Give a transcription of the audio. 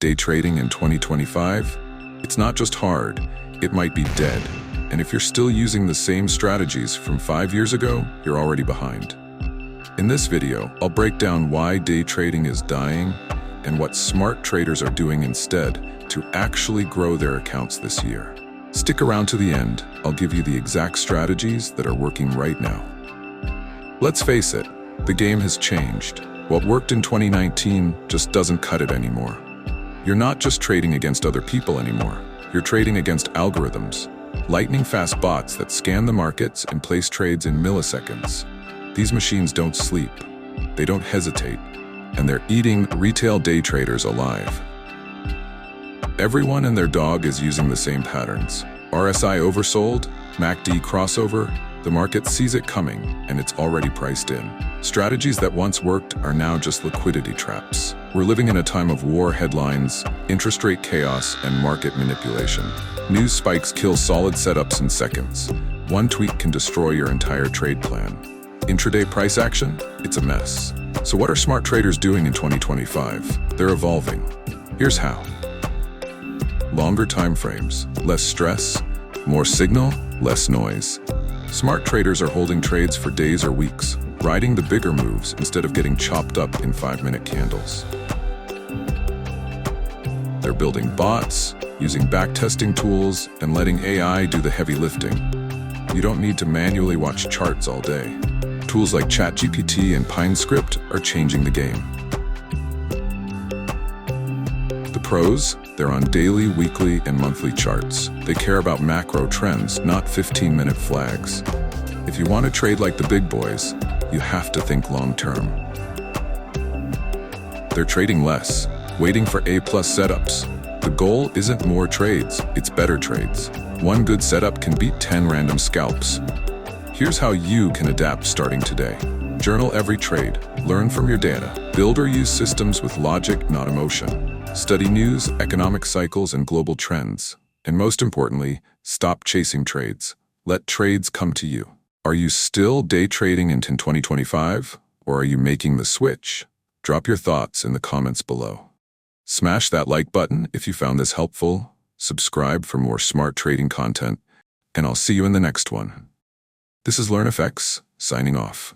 Day trading in 2025? It's not just hard, it might be dead. And if you're still using the same strategies from 5 years ago, you're already behind. In this video, I'll break down why day trading is dying and what smart traders are doing instead to actually grow their accounts this year. Stick around to the end, I'll give you the exact strategies that are working right now. Let's face it, the game has changed. What worked in 2019 just doesn't cut it anymore. You're not just trading against other people anymore. You're trading against algorithms, lightning-fast bots that scan the markets and place trades in milliseconds. These machines don't sleep, they don't hesitate, and they're eating retail day traders alive. Everyone and their dog is using the same patterns. RSI oversold, MACD crossover, the market sees it coming, and it's already priced in. Strategies that once worked are now just liquidity traps. We're living in a time of war headlines, interest rate chaos, and market manipulation. News spikes kill solid setups in seconds. One tweet can destroy your entire trade plan. Intraday price action? It's a mess. So what are smart traders doing in 2025? They're evolving. Here's how. Longer time frames, less stress, more signal, less noise. Smart traders are holding trades for days or weeks, riding the bigger moves instead of getting chopped up in 5-minute candles. They're building bots, using backtesting tools, and letting AI do the heavy lifting. You don't need to manually watch charts all day. Tools like ChatGPT and PineScript are changing the game. The pros? They're on daily, weekly, and monthly charts. They care about macro trends, not 15-minute flags. If you want to trade like the big boys, you have to think long-term. They're trading less, waiting for A-plus setups. The goal isn't more trades, it's better trades. One good setup can beat 10 random scalps. Here's how you can adapt starting today. Journal every trade, learn from your data, build or use systems with logic, not emotion. Study news, economic cycles, and global trends. And most importantly, stop chasing trades. Let trades come to you. Are you still day trading in 2025? Or are you making the switch? Drop your thoughts in the comments below. Smash that like button if you found this helpful, subscribe for more smart trading content, and I'll see you in the next one. This is LearnFX, signing off.